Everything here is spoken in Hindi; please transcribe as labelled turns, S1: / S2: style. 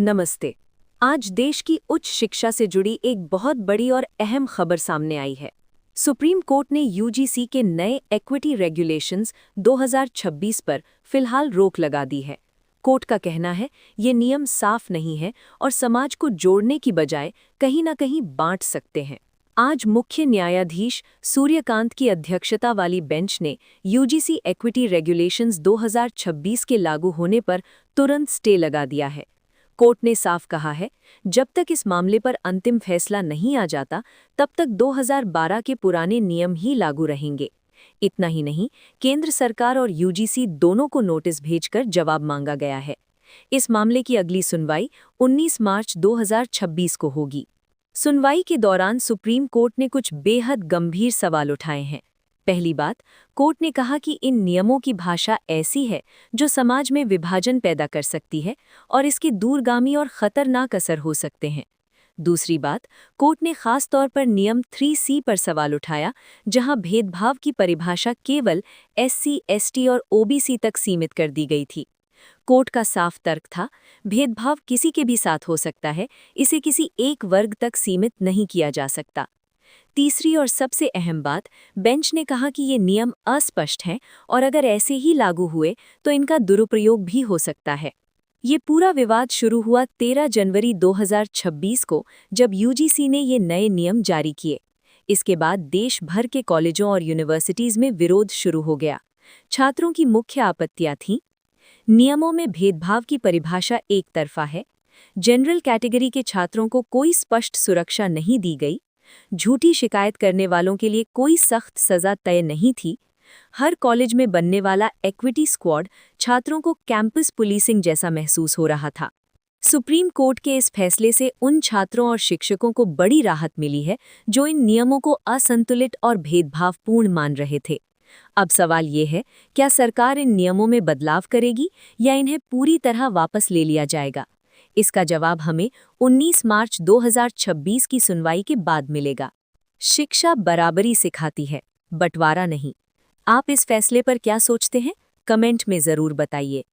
S1: नमस्ते। आज देश की उच्च शिक्षा से जुड़ी एक बहुत बड़ी और अहम खबर सामने आई है। सुप्रीम कोर्ट ने यूजीसी के नए इक्विटी रेगुलेशंस 2026 पर फिलहाल रोक लगा दी है। कोर्ट का कहना है ये नियम साफ नहीं है और समाज को जोड़ने की बजाय कहीं न कहीं बांट सकते हैं। आज मुख्य न्यायाधीश सूर्यकांत की अध्यक्षता वाली बेंच ने यूजीसी इक्विटी रेगुलेशंस 2026 के लागू होने पर तुरंत स्टे लगा दिया है। कोर्ट ने साफ कहा है, जब तक इस मामले पर अंतिम फैसला नहीं आ जाता, तब तक 2012 के पुराने नियम ही लागू रहेंगे। इतना ही नहीं, केंद्र सरकार और यूजीसी दोनों को नोटिस भेजकर जवाब मांगा गया है। इस मामले की अगली सुनवाई 19 मार्च 2026 को होगी। सुनवाई के दौरान सुप्रीम कोर्ट ने कुछ बेहद गंभीर सवाल उठाए हैं। पहली बात, कोर्ट ने कहा कि इन नियमों की भाषा ऐसी है जो समाज में विभाजन पैदा कर सकती है और इसके दूरगामी और खतरनाक असर हो सकते हैं। दूसरी बात, कोर्ट ने खास तौर पर नियम 3C पर सवाल उठाया, जहां भेदभाव की परिभाषा केवल SC, ST और OBC तक सीमित कर दी गई थी। कोर्ट का साफ तर्क था, भेदभाव किसी के भी साथ हो सकता है, इसे किसी एक वर्ग तक सीमित नहीं किया जा सकता। तीसरी और सबसे अहम बात, बेंच ने कहा कि ये नियम अस्पष्ट हैं और अगर ऐसे ही लागू हुए तो इनका दुरुपयोग भी हो सकता है। ये पूरा विवाद शुरू हुआ 13 जनवरी 2026 को, जब यूजीसी ने ये नए नियम जारी किए। इसके बाद देश भर के कॉलेजों और यूनिवर्सिटीज़ में विरोध शुरू हो गया। छात्रों की मुख्य आपत्तियां थीं, नियमों में भेदभाव की परिभाषा एक तरफा है, जनरल कैटेगरी के छात्रों को कोई स्पष्ट सुरक्षा नहीं दी गई, झूठी शिकायत करने वालों के लिए कोई सख्त सजा तय नहीं थी, हर कॉलेज में बनने वाला इक्विटी स्क्वाड छात्रों को कैंपस पुलिसिंग जैसा महसूस हो रहा था। सुप्रीम कोर्ट के इस फैसले से उन छात्रों और शिक्षकों को बड़ी राहत मिली है जो इन नियमों को असंतुलित और भेदभावपूर्ण मान रहे थे। अब सवाल ये है, क्या सरकार इन नियमों में बदलाव करेगी या इन्हें पूरी तरह वापस ले लिया जाएगा? इसका जवाब हमें 19 मार्च 2026 की सुनवाई के बाद मिलेगा। शिक्षा बराबरी सिखाती है, बंटवारा नहीं। आप इस फैसले पर क्या सोचते हैं? कमेंट में ज़रूर बताइए।